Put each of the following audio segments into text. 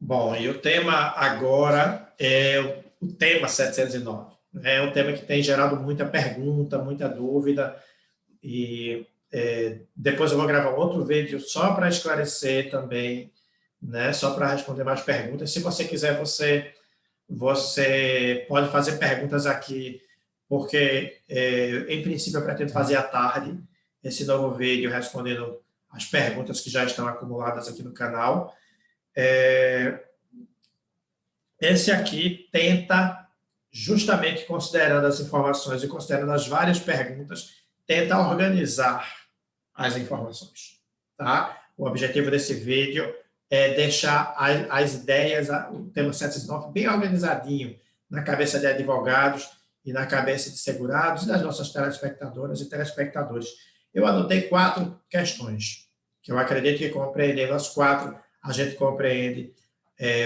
Bom, e o tema agora é o tema 709. É um tema que tem gerado muita pergunta, muita dúvida, e depois eu vou gravar outro vídeo só para esclarecer também, né, só para responder mais perguntas. Se você quiser, você pode fazer perguntas aqui, porque, em princípio, eu pretendo fazer à tarde esse novo vídeo respondendo as perguntas que já estão acumuladas aqui no canal. Esse aqui tenta, justamente considerando as informações e considerando as várias perguntas, tenta organizar as informações. Tá? O objetivo desse vídeo é deixar as ideias, o tema 709, bem organizadinho na cabeça de advogados e na cabeça de segurados e das nossas telespectadoras e telespectadores. Eu anotei 4 questões, que eu acredito que compreendendo as 4, a gente compreende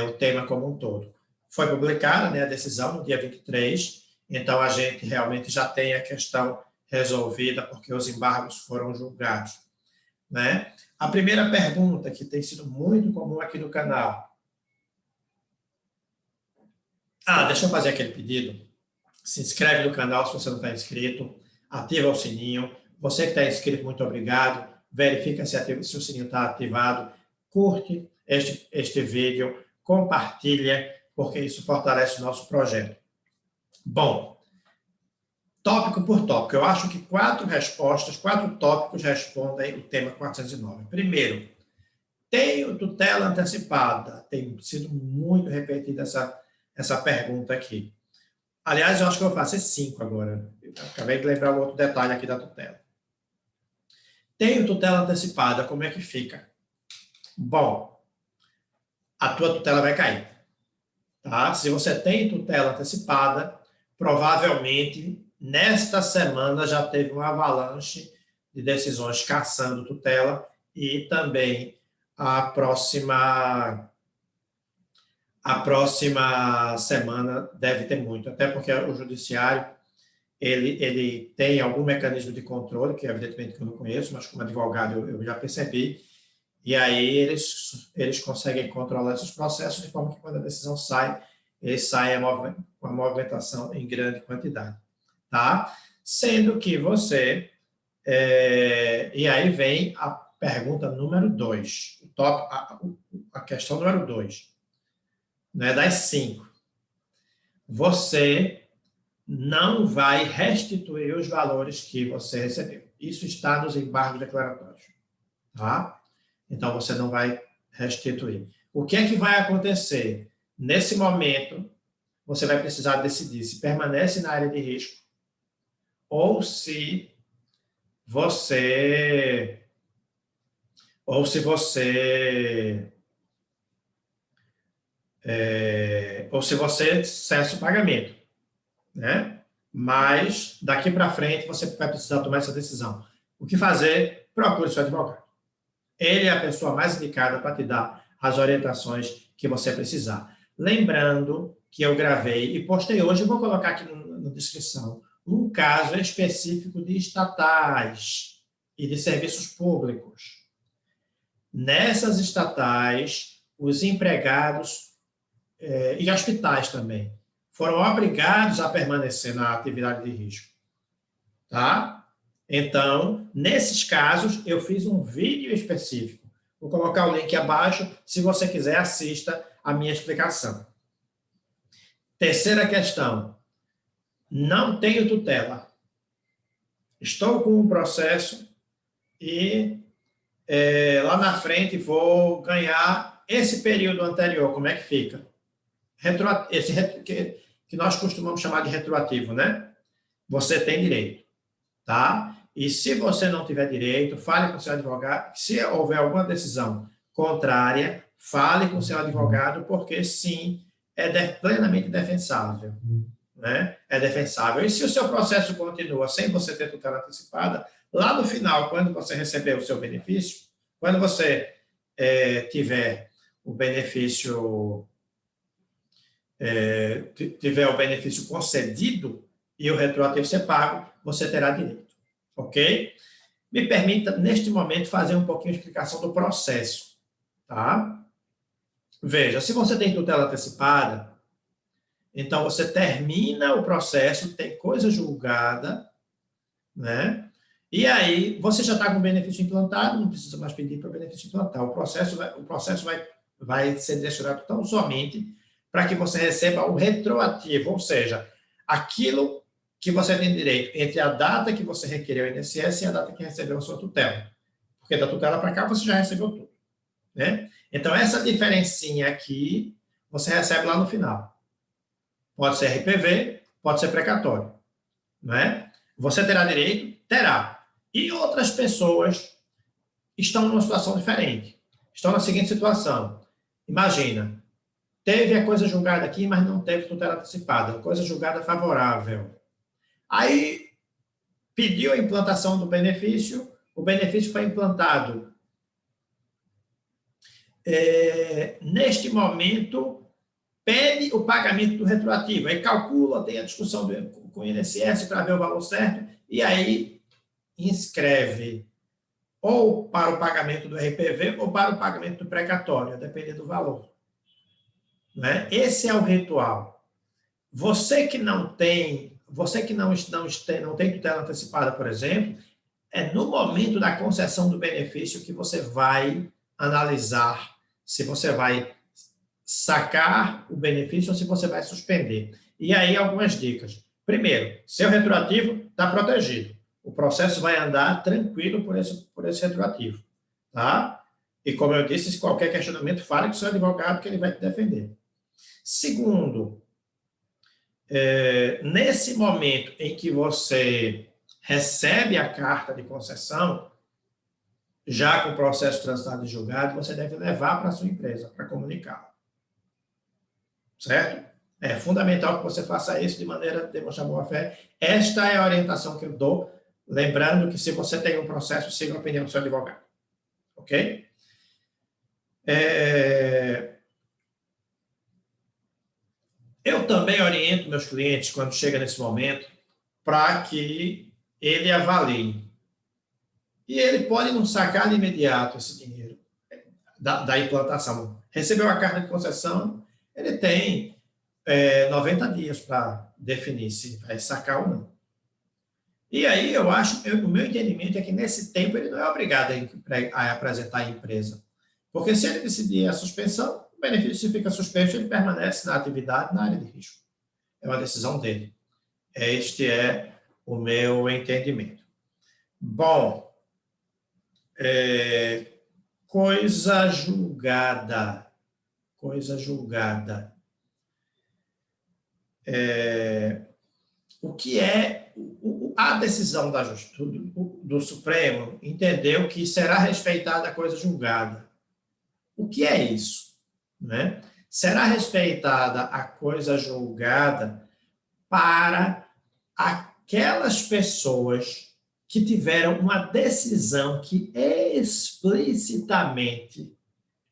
o tema como um todo. Foi publicada, né, a decisão no dia 23, então a gente realmente já tem a questão resolvida, porque os embargos foram julgados. Né? A primeira pergunta, que tem sido muito comum aqui no canal. Deixa eu fazer aquele pedido. Se inscreve no canal se você não está inscrito, ativa o sininho. Você que está inscrito, muito obrigado. Verifica se o sininho está ativado. Curte este vídeo, compartilha, porque isso fortalece o nosso projeto. Bom, tópico por tópico. Eu acho que 4 tópicos respondem o tema 409. Primeiro, tenho tutela antecipada? Tem sido muito repetida essa pergunta aqui. Aliás, eu acho que eu vou fazer 5 agora. Eu acabei de lembrar um outro detalhe aqui da tutela. Tenho tutela antecipada, como é que fica? Bom, a tua tutela vai cair. Tá? Se você tem tutela antecipada, provavelmente nesta semana já teve uma avalanche de decisões cassando tutela e também a próxima semana deve ter muito, até porque o judiciário ele tem algum mecanismo de controle, que evidentemente que eu não conheço, mas como advogado eu já percebi, e aí eles conseguem controlar esses processos de forma que quando a decisão sai, eles saem com a movimentação em grande quantidade. Tá? Sendo que você... e aí vem a pergunta número 2, a questão número 2, né, das 5. Você não vai restituir os valores que você recebeu. Isso está nos embargos declaratórios. Tá? Então, você não vai restituir. O que é que vai acontecer? Nesse momento, você vai precisar decidir se permanece na área de risco ou se você cessa o pagamento, né? Mas daqui para frente você vai precisar tomar essa decisão. O que fazer? Procure seu advogado. Ele é a pessoa mais indicada para te dar as orientações que você precisar. Lembrando que eu gravei e postei hoje, vou colocar aqui na descrição, um caso específico de estatais e de serviços públicos. Nessas estatais, os empregados e hospitais também foram obrigados a permanecer na atividade de risco. Tá? Então, nesses casos, eu fiz um vídeo específico. Vou colocar o link abaixo. Se você quiser, assista a minha explicação. Terceira questão. Não tenho tutela. Estou com um processo e lá na frente vou ganhar esse período anterior. Como é que fica? Que nós costumamos chamar de retroativo, né? Você tem direito. Tá? E se você não tiver direito, fale com seu advogado. Se houver alguma decisão contrária, fale com seu advogado, porque sim, é plenamente defensável. Né? É defensável. E se o seu processo continua sem você ter tutela antecipada, lá no final, quando você receber o seu benefício, quando você tiver o benefício concedido e o retroativo ser pago, você terá direito. Ok? Me permita, neste momento, fazer um pouquinho de explicação do processo. Tá? Veja, se você tem tutela antecipada, então você termina o processo, tem coisa julgada, né? E aí você já está com o benefício implantado, não precisa mais pedir para o benefício implantar. Vai ser direcionado tão somente para que você receba o retroativo, ou seja, aquilo que você tem direito entre a data que você requereu o INSS e a data que recebeu a sua tutela. Porque da tutela para cá você já recebeu tudo, né? Então, essa diferencinha aqui, você recebe lá no final. Pode ser RPV, pode ser precatório, né? Você terá direito? Terá. E outras pessoas estão numa situação diferente. Estão na seguinte situação. Imagina, teve a coisa julgada aqui, mas não teve tutela antecipada. Coisa julgada favorável. Aí, pediu a implantação do benefício, o benefício foi implantado. Neste momento, pede o pagamento do retroativo. Aí calcula, tem a discussão com o INSS para ver o valor certo, e aí inscreve ou para o pagamento do RPV ou para o pagamento do precatório, a depender do valor. Né? Esse é o ritual. Você que não tem tutela antecipada, por exemplo, é no momento da concessão do benefício que você vai analisar se você vai sacar o benefício ou se você vai suspender. E aí algumas dicas. Primeiro, seu retroativo está protegido. O processo vai andar tranquilo por esse retroativo. Tá? E como eu disse, se qualquer questionamento, fale com o seu advogado que ele vai te defender. Segundo, nesse momento em que você recebe a carta de concessão, já com o processo transitado e julgado, você deve levar para a sua empresa para comunicar. Certo? É fundamental que você faça isso de maneira a demonstrar boa-fé. Esta é a orientação que eu dou, lembrando que se você tem um processo, siga a opinião do seu advogado. Ok? Eu também oriento meus clientes, quando chega nesse momento, para que ele avalie. E ele pode não sacar de imediato esse dinheiro da implantação. Recebeu a carta de concessão, ele tem 90 dias para definir se vai sacar ou não. E aí, o meu entendimento é que nesse tempo ele não é obrigado a apresentar a empresa. Porque se ele decidir a suspensão, o benefício fica suspenso, ele permanece na atividade, na área de risco. É uma decisão dele. Este é o meu entendimento. Bom, coisa julgada. O que é a decisão do Supremo entendeu que será respeitada a coisa julgada. O que é isso? Né? Será respeitada a coisa julgada para aquelas pessoas que tiveram uma decisão que explicitamente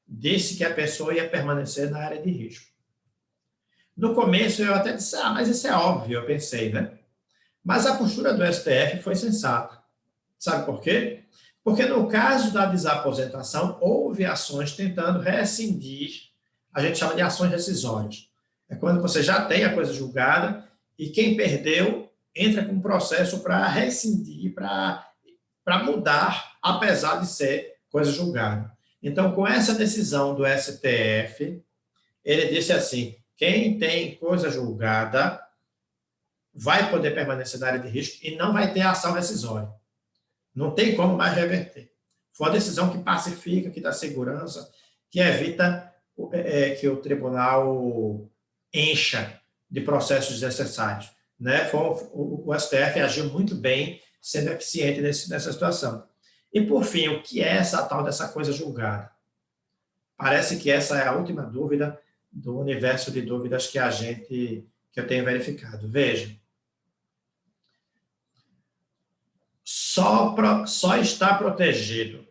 disse que a pessoa ia permanecer na área de risco. No começo, eu até disse, mas isso é óbvio, eu pensei, né? Mas a postura do STF foi sensata. Sabe por quê? Porque no caso da desaposentação, houve ações tentando rescindir, a gente chama de ações decisórias. É quando você já tem a coisa julgada e quem perdeu entra com um processo para rescindir, para mudar, apesar de ser coisa julgada. Então, com essa decisão do STF, ele disse assim, quem tem coisa julgada vai poder permanecer na área de risco e não vai ter ação rescisória. Não tem como mais reverter. Foi uma decisão que pacifica, que dá segurança, que evita que o tribunal encha de processos desnecessários. Né? O STF agiu muito bem, sendo eficiente nessa situação. E, por fim, o que é essa tal dessa coisa julgada? Parece que essa é a última dúvida do universo de dúvidas que eu tenho verificado. Veja, só está protegido,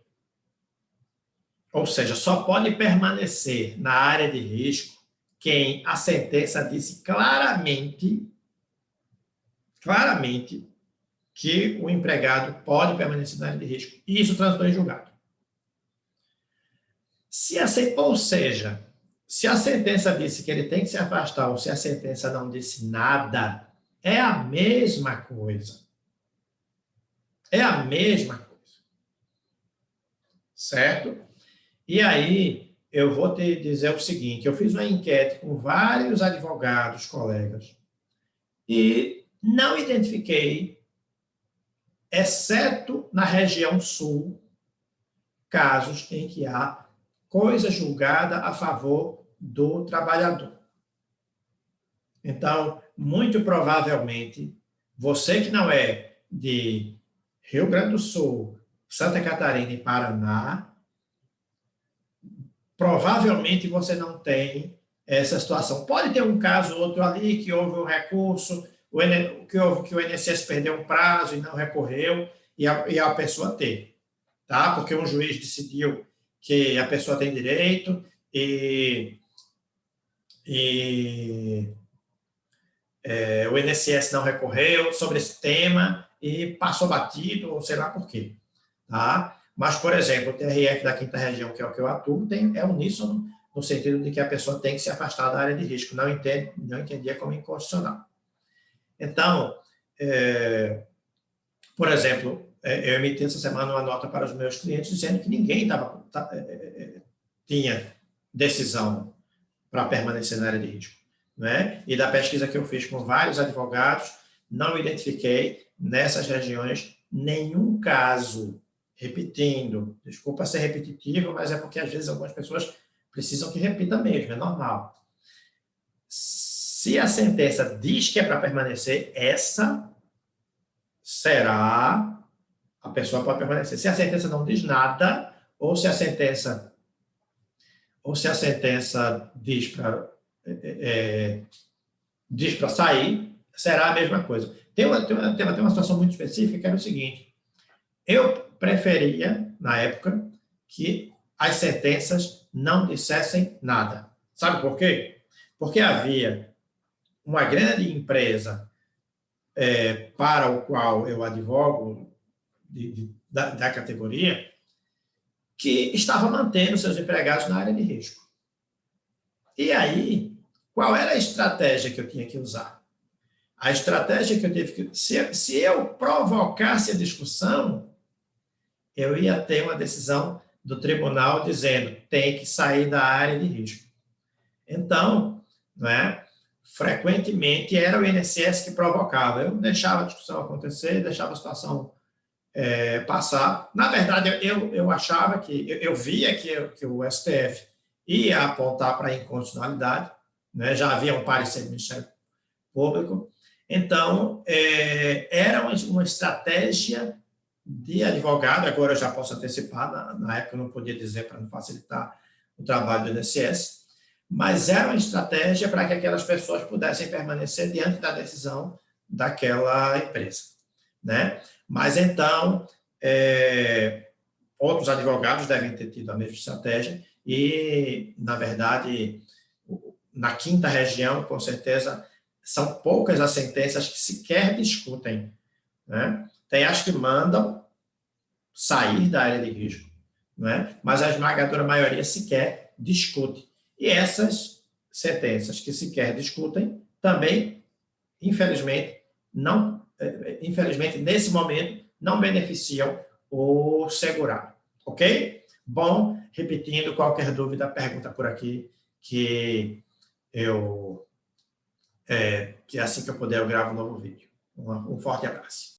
ou seja, só pode permanecer na área de risco quem a sentença disse claramente que o empregado pode permanecer na área de risco. E isso transitou em julgado. Ou seja, Se a sentença disse que ele tem que se afastar ou se a sentença não disse nada, é a mesma coisa. É a mesma coisa. Certo? E aí, eu vou te dizer o seguinte, eu fiz uma enquete com vários advogados, colegas, e não identifiquei, exceto na região sul, casos em que há coisa julgada a favor do trabalhador. Então, muito provavelmente, você que não é de Rio Grande do Sul, Santa Catarina e Paraná, provavelmente você não tem essa situação. Pode ter um caso ou outro ali que houve um recurso, que o INSS perdeu um prazo e não recorreu, e a pessoa tem, tá? Porque um juiz decidiu que a pessoa tem direito o INSS não recorreu sobre esse tema e passou batido, ou sei lá por quê. Tá? Mas, por exemplo, o TRF da quinta região, que é o que eu atuo, é uníssono no sentido de que a pessoa tem que se afastar da área de risco. Não entendia como inconstitucional. Então, por exemplo, eu emiti essa semana uma nota para os meus clientes dizendo que ninguém tinha decisão para permanecer na área de risco. Né? E da pesquisa que eu fiz com vários advogados, não identifiquei nessas regiões nenhum caso, repetindo, desculpa ser repetitivo, mas é porque às vezes algumas pessoas precisam que repita mesmo, é normal. Se a sentença diz que é para permanecer, essa será, a pessoa pode permanecer. Se a sentença não diz nada, ou se a sentença diz para sair, será a mesma coisa. Tem uma situação muito específica que era o seguinte, eu preferia, na época, que as sentenças não dissessem nada. Sabe por quê? Porque havia uma grande empresa para o qual eu advogo, da categoria, que estava mantendo seus empregados na área de risco. E aí, qual era a estratégia que eu tinha que usar? A estratégia que eu tive que... Se eu provocasse a discussão, eu ia ter uma decisão do tribunal dizendo tem que sair da área de risco. Então, frequentemente era o INSS que provocava. Eu deixava a discussão acontecer, deixava a situação passar. Na verdade, eu achava que... Eu via que o STF ia apontar para a inconstitucionalidade, né? Já havia um parecer do Ministério Público. Então, era uma estratégia de advogado, agora eu já posso antecipar, na época eu não podia dizer para não facilitar o trabalho do INSS, mas era uma estratégia para que aquelas pessoas pudessem permanecer diante da decisão daquela empresa. Né? Mas então, outros advogados devem ter tido a mesma estratégia e, na verdade, na quinta região, com certeza, são poucas as sentenças que sequer discutem. Né? Tem as que mandam sair da área de risco, né? Mas a esmagadora maioria sequer discute. E essas sentenças que sequer discutem também, infelizmente, nesse momento, não beneficiam o segurado. Ok? Bom, repetindo, qualquer dúvida, pergunta por aqui, que assim que eu puder, eu gravo um novo vídeo. Um forte abraço.